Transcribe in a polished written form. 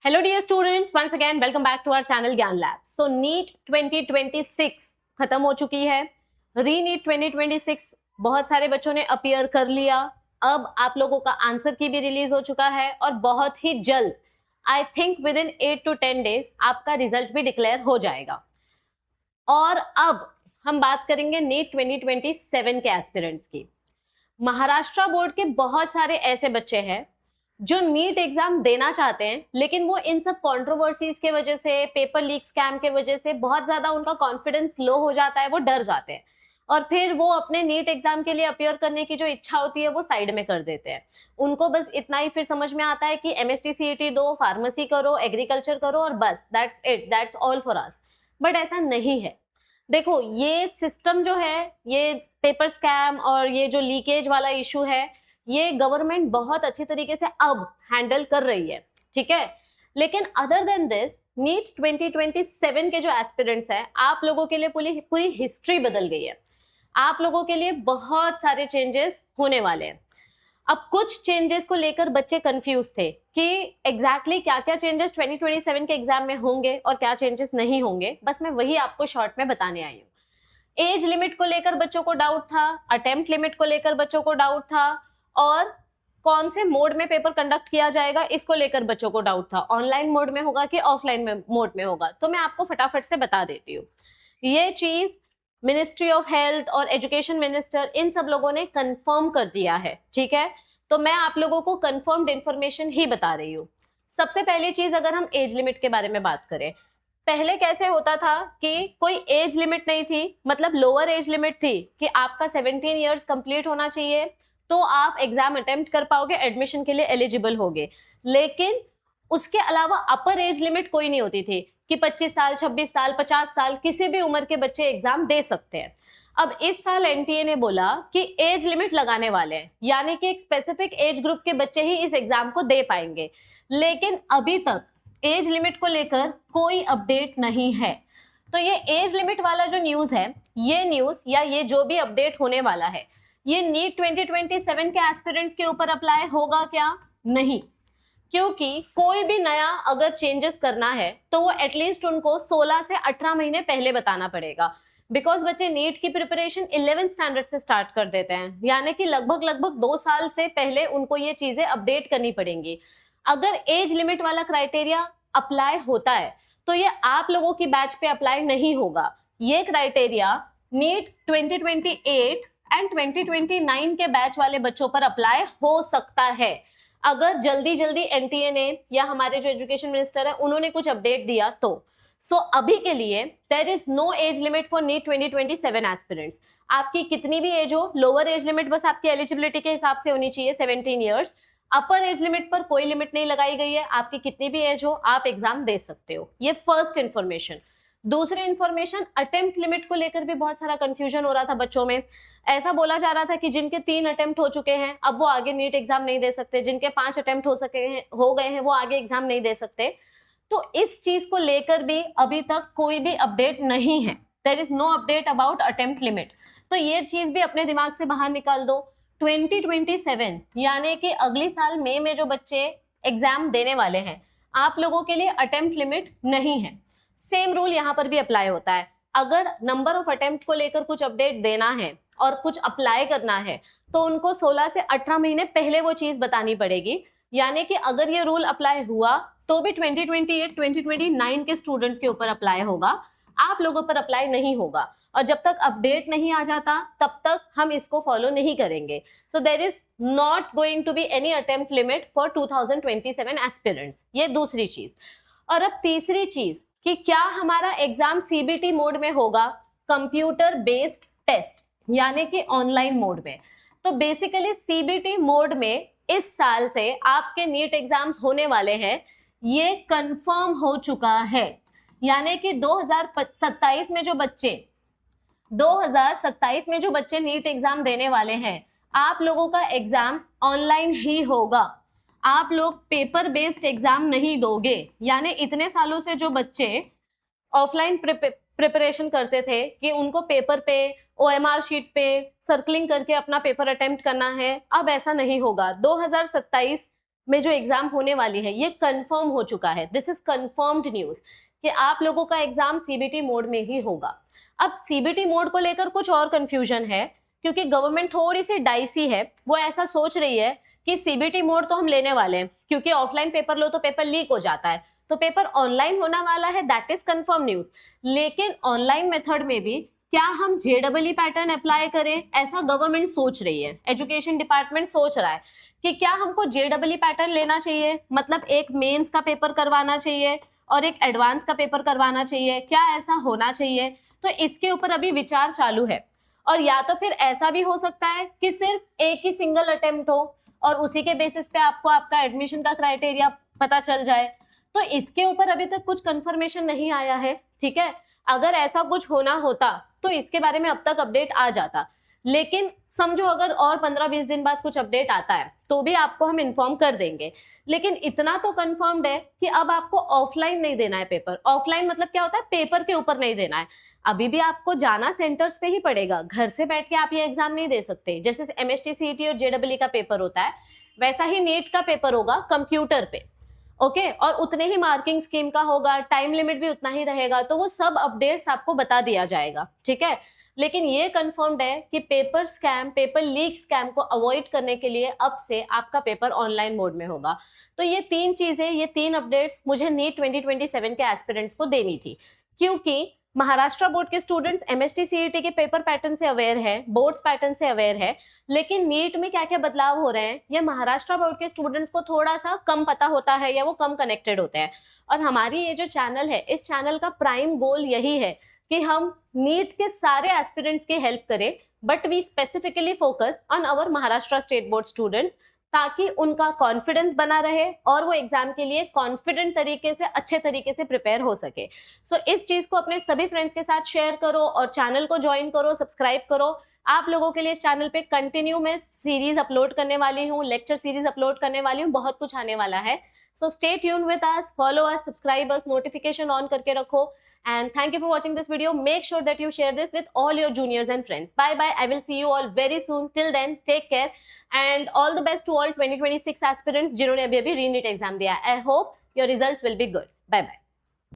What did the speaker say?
Hello dear students, once again welcome back to our channel Gyan Lab. So NEET 2026 खत्म हो चुकी है। री नीट 2026 बहुत सारे बच्चों ने अपीयर कर लिया। अब आप लोगों का आंसर की भी रिलीज हो चुका है और बहुत ही जल्द, I think with in 8 to 10 days आपका रिजल्ट भी डिक्लेयर हो जाएगा। और अब हम बात करेंगे नीट 2027 के एस्पिरेंट्स की। महाराष्ट्र बोर्ड के बहुत सारे ऐसे बच्चे हैं जो नीट एग्जाम देना चाहते हैं, लेकिन वो इन सब कंट्रोवर्सीज के वजह से, पेपर लीक स्कैम के वजह से बहुत ज्यादा उनका कॉन्फिडेंस लो हो जाता है, वो डर जाते हैं और फिर वो अपने नीट एग्जाम के लिए अपीयर करने की जो इच्छा होती है वो साइड में कर देते हैं। उनको बस इतना ही फिर समझ में आता है कि एमएसटी सीईटी दो, फार्मेसी करो, एग्रीकल्चर करो और बस that's it, that's all for us. But ऐसा नहीं है। देखो, ये सिस्टम जो है, ये पेपर स्कैम और ये जो लीकेज वाला इशू है, ये गवर्नमेंट बहुत अच्छी तरीके से अब हैंडल कर रही है, ठीक है। लेकिन अदर देन दिस, नीट 2027 के जो एस्पिरेंट्स हैं, आप लोगों के लिए पूरी हिस्ट्री बदल गई है। आप लोगों के लिए बहुत सारे चेंजेस होने वाले हैं। अब कुछ चेंजेस को लेकर बच्चे कंफ्यूज थे कि एग्जैक्टली क्या क्या चेंजेस 2027 के एग्जाम में होंगे और क्या चेंजेस नहीं होंगे। बस मैं वही आपको शॉर्ट में बताने आई हूँ। एज लिमिट को लेकर बच्चों को डाउट था, अटेम्प्ट लिमिट को लेकर बच्चों को डाउट था, और कौन से मोड में पेपर कंडक्ट किया जाएगा इसको लेकर बच्चों को डाउट था। ऑनलाइन मोड में होगा कि ऑफलाइन मोड में होगा। तो मैं आपको फटाफट से बता देती हूँ। ये चीज मिनिस्ट्री ऑफ हेल्थ और एजुकेशन मिनिस्टर, इन सब लोगों ने कंफर्म कर दिया है, ठीक है। तो मैं आप लोगों को कंफर्म्ड इंफॉर्मेशन ही बता रही हूँ। सबसे पहली चीज, अगर हम एज लिमिट के बारे में बात करें, पहले कैसे होता था कि कोई एज लिमिट नहीं थी, मतलब लोअर एज लिमिट थी कि आपका 17 ईयर्स कंप्लीट होना चाहिए तो आप एग्जाम अटेम्प्ट कर पाओगे, एडमिशन के लिए एलिजिबल होगे। लेकिन उसके अलावा अपर एज लिमिट कोई नहीं होती थी कि 25 साल, 26 साल, 50 साल, किसी भी उम्र के बच्चे एग्जाम दे सकते हैं। अब इस साल एनटीए ने बोला कि एज लिमिट लगाने वाले हैं, यानी कि एक स्पेसिफिक एज ग्रुप के बच्चे ही इस एग्जाम को दे पाएंगे। लेकिन अभी तक एज लिमिट को लेकर कोई अपडेट नहीं है। तो ये एज लिमिट वाला जो न्यूज है, ये न्यूज या ये जो भी अपडेट होने वाला है, ये नीट 2027 के एस्पिरेंट्स के ऊपर अप्लाई होगा क्या? नहीं, क्योंकि कोई भी नया अगर चेंजेस करना है तो वो एटलीस्ट उनको 16 से 18 महीने पहले बताना पड़ेगा। बिकॉज बच्चे नीट की प्रिपरेशन 11th स्टैंडर्ड से स्टार्ट कर देते हैं, यानी कि लगभग 2 साल से पहले उनको ये चीजें अपडेट करनी पड़ेंगी। अगर एज लिमिट वाला क्राइटेरिया अप्लाई होता है तो ये आप लोगों की बैच पे अप्लाई नहीं होगा। ये क्राइटेरिया नीट 2028 एंड 2029 के बैच वाले बच्चों पर अप्लाई हो सकता है, अगर जल्दी एनटीए ने या हमारे जो एजुकेशन मिनिस्टर है उन्होंने कुछ अपडेट दिया तो। सो अभी के लिए there is no age limit for NEET 2027 aspirants. आपकी कितनी भी एज हो, लोअर एज लिमिट बस आपकी एलिजिबिलिटी के हिसाब से होनी चाहिए 17 ईयर्स। अपर एज लिमिट पर कोई लिमिट नहीं लगाई गई है, आपकी कितनी भी एज हो आप एग्जाम दे सकते हो। ये फर्स्ट इंफॉर्मेशन। दूसरी इंफॉर्मेशन, अटेम्प्ट लिमिट को लेकर भी बहुत सारा कंफ्यूजन हो रहा था बच्चों में। ऐसा बोला जा रहा था कि जिनके 3 अटेम्प्ट हो चुके हैं अब वो आगे नीट एग्जाम नहीं दे सकते, जिनके 5 अटेम्प्ट हो गए हैं वो आगे एग्जाम नहीं दे सकते। तो इस चीज को लेकर भी अभी तक कोई भी अपडेट नहीं है। There is no update about attempt limit. तो ये चीज भी अपने दिमाग से बाहर निकाल दो। 2027 यानी कि अगली साल मई में जो बच्चे एग्जाम देने वाले हैं, आप लोगों के लिए अटेम्प्ट लिमिट नहीं है। सेम रूल यहाँ पर भी अप्लाई होता है। अगर नंबर ऑफ अटेम्प्ट को लेकर कुछ अपडेट देना है और कुछ अप्लाई करना है तो उनको 16 से 18 महीने पहले वो चीज बतानी पड़ेगी। यानी कि अगर ये रूल अप्लाई हुआ तो भी 2028 2029 के स्टूडेंट्स के ऊपर अप्लाई होगा, आप लोगों पर अप्लाई नहीं होगा। और जब तक अपडेट नहीं आ जाता तब तक हम इसको फॉलो नहीं करेंगे। So there is not going to be any attempt limit for 2027 aspirants. ये दूसरी चीज। और अब तीसरी चीज कि क्या हमारा एग्जाम सीबीटी मोड में होगा, कंप्यूटर बेस्ड टेस्ट, यानी कि ऑनलाइन मोड में। तो बेसिकली सीबीटी मोड में इस साल से आपके नीट एग्जाम्स होने वाले हैं, ये कंफर्म हो चुका है। यानी कि 2027 में जो बच्चे नीट एग्जाम देने वाले हैं, आप लोगों का एग्जाम ऑनलाइन ही होगा। आप लोग पेपर बेस्ड एग्जाम नहीं दोगे। यानी इतने सालों से जो बच्चे ऑफलाइन प्रिपरेशन करते थे कि उनको पेपर पे, ओएमआर शीट पे सर्कलिंग करके अपना पेपर अटेम्प्ट करना है, अब ऐसा नहीं होगा। 2027 में जो एग्जाम होने वाली है ये कंफर्म हो चुका है। दिस इज कंफर्म्ड न्यूज कि आप लोगों का एग्जाम सीबीटी मोड में ही होगा। अब सीबीटी मोड को लेकर कुछ और कंफ्यूजन है, क्योंकि गवर्नमेंट थोड़ी सी डाइसी है। वो ऐसा सोच रही है कि सीबीटी मोड तो हम लेने वाले हैं, क्योंकि ऑफलाइन पेपर लो तो पेपर लीक हो जाता है, तो पेपर ऑनलाइन होने वाला है, दैट इज कंफर्म न्यूज। लेकिन ऑनलाइन मेथड में भी क्या हम जेडबलई पैटर्न अप्लाई करें, ऐसा गवर्नमेंट सोच रही है। एजुकेशन डिपार्टमेंट सोच रहा है कि क्या हमको जेडबलई पैटर्न लेना चाहिए, मतलब एक मेंस का पेपर करवाना चाहिए और एक एडवांस का पेपर करवाना चाहिए, क्या ऐसा होना चाहिए? तो इसके ऊपर अभी विचार चालू है। और या तो फिर ऐसा भी हो सकता है कि सिर्फ एक ही सिंगल अटेम्प्ट हो और उसी के बेसिस पे आपको आपका एडमिशन का क्राइटेरिया पता चल जाए। तो इसके ऊपर अभी तक कुछ कंफर्मेशन नहीं आया है, ठीक है। अगर ऐसा कुछ होना होता तो इसके बारे में अब तक अपडेट आ जाता, लेकिन समझो अगर और 15-20 दिन बाद कुछ अपडेट आता है तो भी आपको हम इन्फॉर्म कर देंगे। लेकिन इतना तो कंफर्म्ड है कि अब आपको ऑफलाइन नहीं देना है पेपर। ऑफलाइन मतलब क्या होता है, पेपर के ऊपर नहीं देना है। अभी भी आपको जाना सेंटर्स पे ही पड़ेगा, घर से बैठ के आप ये एग्जाम नहीं दे सकते। जैसे एमएसटी सीईटी और जेडबलई का पेपर होता है, वैसा ही नीट का पेपर होगा कंप्यूटर पे, ओके। और उतने ही मार्किंग स्कीम का होगा, टाइम लिमिट भी उतना ही रहेगा, तो वो सब अपडेट्स आपको बता दिया जाएगा, ठीक है। लेकिन ये कंफर्म्ड है कि paper scam, paper leak scam को अवॉइड करने के लिए अब से आपका पेपर ऑनलाइन मोड में होगा। तो ये तीन चीजें, ये तीन अपडेट्स मुझे नीट 2027 के एस्पिरेंट्स को देनी थी, क्योंकि महाराष्ट्र बोर्ड के स्टूडेंट्स एमएसटी सीईटी के पेपर पैटर्न से अवेयर है, बोर्ड्स पैटर्न से अवेयर है, लेकिन नीट में क्या क्या बदलाव हो रहे हैं ये महाराष्ट्र बोर्ड के स्टूडेंट्स को थोड़ा सा कम पता होता है, या वो कम कनेक्टेड होते हैं। और हमारी ये जो चैनल है, इस चैनल का प्राइम गोल यही है कि हम नीट के सारे एस्पिरेंट्स की हेल्प करें, but we specifically focus on our Maharashtra state board students, ताकि उनका कॉन्फिडेंस बना रहे और वो एग्जाम के लिए कॉन्फिडेंट तरीके से, अच्छे तरीके से प्रिपेयर हो सके। सो इस चीज को अपने सभी फ्रेंड्स के साथ शेयर करो और चैनल को ज्वाइन करो, सब्सक्राइब करो। आप लोगों के लिए इस चैनल पे कंटिन्यू मैं सीरीज अपलोड करने वाली हूँ, लेक्चर सीरीज अपलोड करने वाली हूँ, बहुत कुछ आने वाला है। So stay tune with us, follow us, subscribe us, notification on करके रखो। And thank you for watching this video. Make sure that you share this with all your juniors and friends. Bye bye. I will see you all very soon. Till then, take care and all the best to all 2026 aspirants जिन्होंने अभी रीनीट exam दिया. I hope your results will be good. Bye bye.